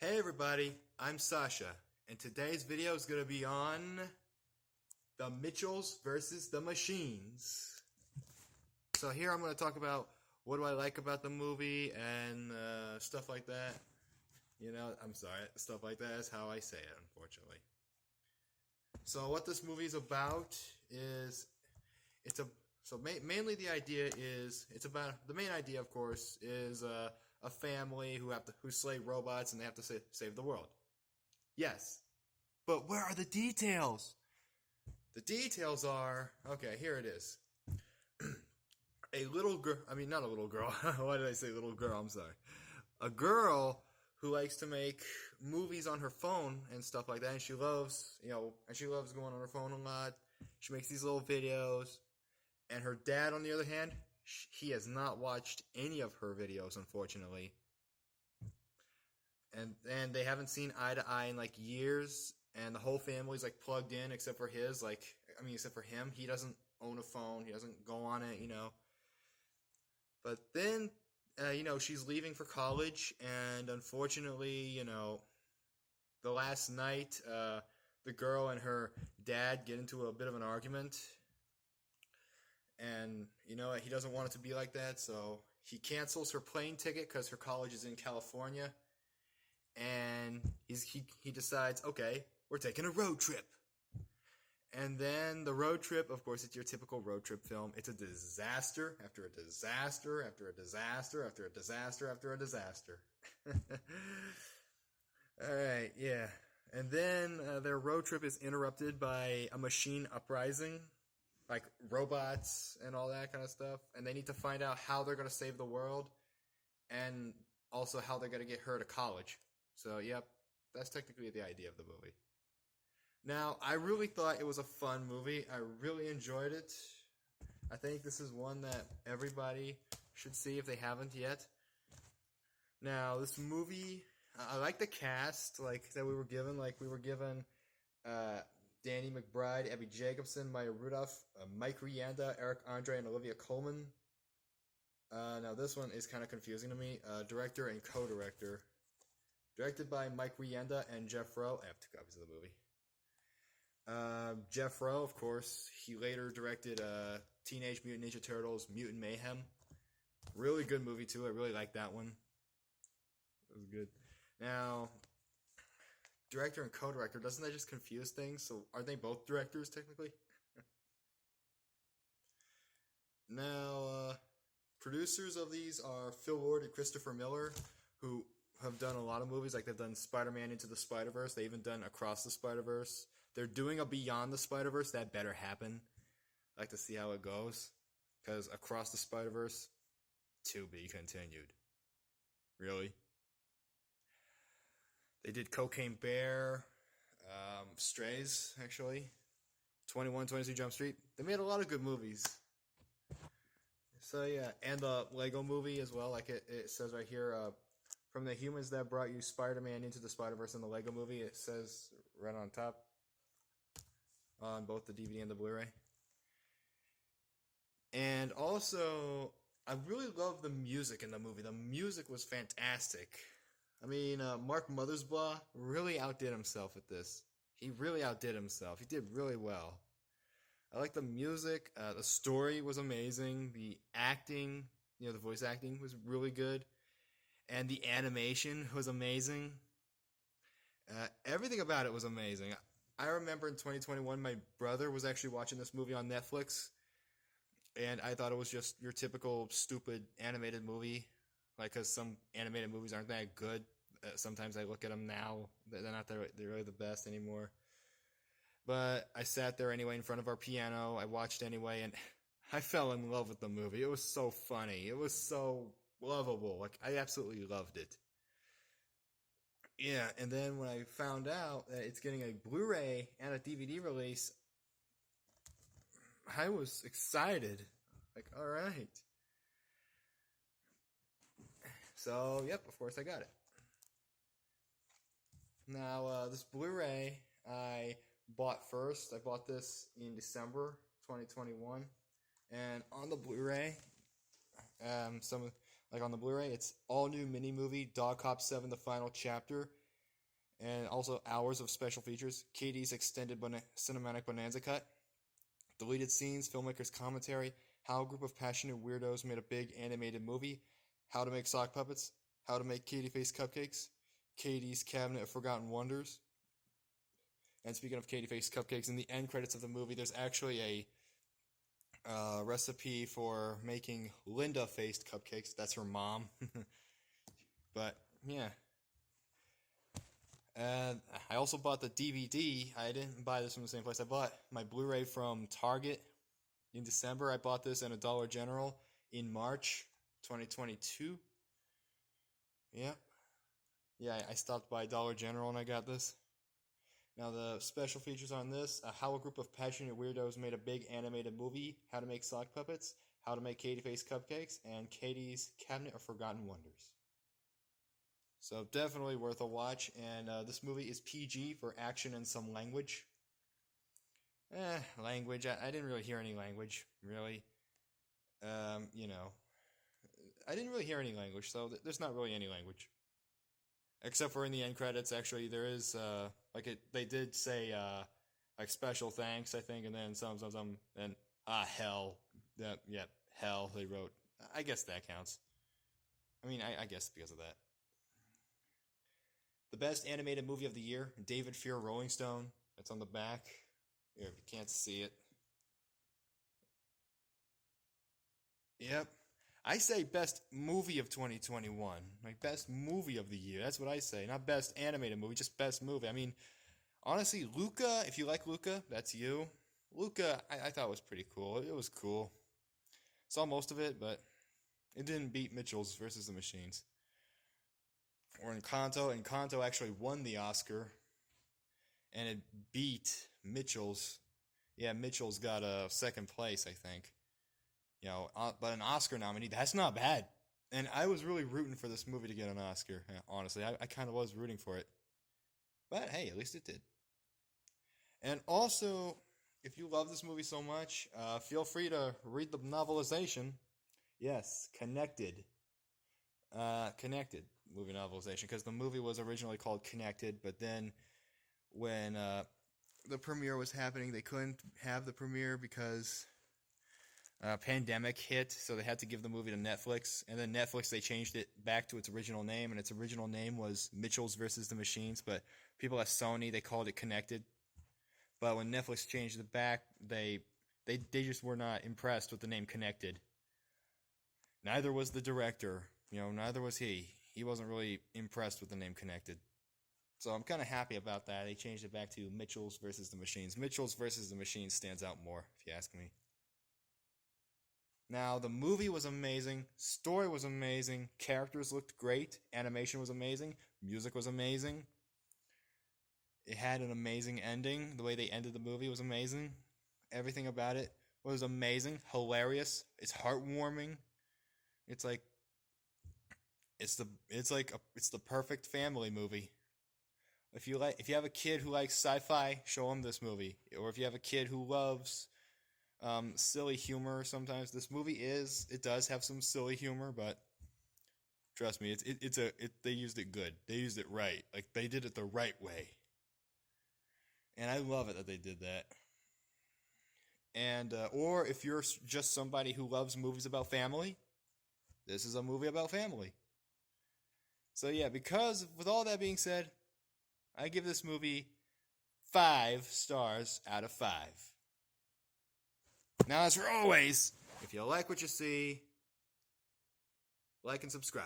Hey everybody, I'm Sasha, and today's video is going to be on the Mitchells versus the Machines. So here I'm going to talk about what do I like about the movie and stuff like that. I'm sorry, stuff like that is how I say it, unfortunately. So what this movie is about is, mainly the idea is, it's about, the main idea of course is a family who slay robots and they have to save the world. Yes, but where are the details? The details are, okay, here it is. A little girl, not a little girl, why did I say little girl, I'm sorry. A girl who likes to make movies on her phone and stuff like that, and she loves, she loves going on her phone a lot. She makes these little videos, and her dad, on the other hand, he has not watched any of her videos, unfortunately. And they haven't seen eye to eye in like years, and the whole family's like plugged in except for his, except for him. He doesn't own a phone, he doesn't go on it, But then, she's leaving for college, and unfortunately, the last night, the girl and her dad get into a bit of an argument. And, he doesn't want it to be like that, so he cancels her plane ticket because her college is in California. And he decides, okay, we're taking a road trip. And then the road trip, of course, it's your typical road trip film. It's a disaster after a disaster after a disaster after a disaster after a disaster. Alright, yeah. And then their road trip is interrupted by a machine uprising, like robots and all that kind of stuff. And they need to find out how they're going to save the world and also how they're going to get her to college. So, yep, that's technically the idea of the movie. Now, I really thought it was a fun movie. I really enjoyed it. I think this is one that everybody should see if they haven't yet. Now, this movie, I like the cast, that we were given. We were given Danny McBride, Abby Jacobson, Maya Rudolph, Mike Rianda, Eric Andre, and Olivia Colman. Now, this one is kind of confusing to me. Director and co-director. Directed by Mike Rianda and Jeff Rowe. I have 2 copies of the movie. Jeff Rowe, of course, he later directed Teenage Mutant Ninja Turtles, Mutant Mayhem. Really good movie, too. I really liked that one. It was good. Now, director and co-director, doesn't that just confuse things? So, are they both directors, technically? Now, producers of these are Phil Lord and Christopher Miller, who have done a lot of movies. They've done Spider-Man Into the Spider-Verse. They've even done Across the Spider-Verse. They're doing a Beyond the Spider-Verse. That better happen. I like to see how it goes. Because Across the Spider-Verse, to be continued. Really? They did Cocaine Bear, Strays, actually. 22 Jump Street. They made a lot of good movies. So, yeah. And the Lego movie as well. It says right here, from the humans that brought you Spider-Man Into the Spider-Verse and the Lego movie, it says right on top. On both the DVD and the Blu-ray. And also, I really love the music in the movie. The music was fantastic. Mark Mothersbaugh really outdid himself with this. He really outdid himself. He did really well. I like the music. The story was amazing. The acting, the voice acting was really good. And the animation was amazing. Everything about it was amazing. I remember in 2021, my brother was actually watching this movie on Netflix, and I thought it was just your typical stupid animated movie, because some animated movies aren't that good. Sometimes I look at them now, they're not they're really the best anymore. But I sat there anyway in front of our piano, I watched anyway, and I fell in love with the movie. It was so funny. It was so lovable. I absolutely loved it. Yeah, and then when I found out that it's getting a Blu-ray and a DVD release, I was excited. Alright. So, yep, of course I got it. Now, this Blu-ray I bought first. I bought this in December 2021. And on the Blu-ray, on the Blu-ray, it's all new mini movie Dog Cop 7: The Final Chapter. and also hours of special features, Katie's extended cinematic bonanza cut, deleted scenes, filmmakers' commentary, how a group of passionate weirdos made a big animated movie, how to make sock puppets, how to make Katie face cupcakes, Katie's Cabinet of Forgotten Wonders. And speaking of Katie face cupcakes, in the end credits of the movie, there's actually a recipe for making Linda faced cupcakes. That's her mom. But yeah. And I also bought the DVD. I didn't buy this from the same place. I bought my Blu-ray from Target in December. I bought this at a Dollar General in March 2022. Yeah. Yeah, I stopped by Dollar General and I got this. Now, the special features on this, how a group of passionate weirdos made a big animated movie, how to make sock puppets, how to make Katie face cupcakes, and Katie's Cabinet of Forgotten Wonders. So definitely worth a watch, and this movie is PG for action and some language. Language, I didn't really hear any language, really. I didn't really hear any language, so there's not really any language. Except for in the end credits, actually, there is, they did say, special thanks, I think, and then and, hell. Hell, they wrote. I guess that counts. I mean, I guess because of that. The best animated movie of the year, David Fear Rolling Stone. It's on the back. Here, if you can't see it. Yep. I say best movie of 2021. Like, best movie of the year. That's what I say. Not best animated movie, just best movie. I mean, honestly, Luca, if you like Luca, that's you. Luca, I thought was pretty cool. It was cool. Saw most of it, but it didn't beat Mitchell's versus the Machines. Or Encanto. Encanto actually won the Oscar. And it beat Mitchell's. Yeah, Mitchell's got a second place, I think. But an Oscar nominee, that's not bad. And I was really rooting for this movie to get an Oscar, honestly. I kind of was rooting for it. But hey, at least it did. And also, if you love this movie so much, feel free to read the novelization. Yes, Connected. Connected movie novelization. Because the movie was originally called Connected, but then when the premiere was happening, they couldn't have the premiere because pandemic hit, so they had to give the movie to Netflix, and then Netflix, they changed it back to its original name, and its original name was Mitchell's versus the Machines, but people at Sony, they called it Connected. But when Netflix changed it back, they just were not impressed with the name Connected. Neither was the director, neither was he. He wasn't really impressed with the name Connected. So I'm kind of happy about that. They changed it back to Mitchell's versus the Machines. Mitchell's versus the Machines stands out more, if you ask me. Now, the movie was amazing, story was amazing, characters looked great, animation was amazing, music was amazing. It had an amazing ending. The way they ended the movie was amazing. Everything about it was amazing, hilarious, it's heartwarming. It's like it's the perfect family movie. If you have a kid who likes sci-fi, show him this movie. Or if you have a kid who loves silly humor, sometimes this movie does have some silly humor, but trust me, they used it good. They used it right. Like, they did it the right way. And I love it that they did that. And or if you're just somebody who loves movies about family, this is a movie about family. So yeah, because with all that being said, I give this movie 5 stars out of 5. Now, as for always, if you like what you see, like and subscribe.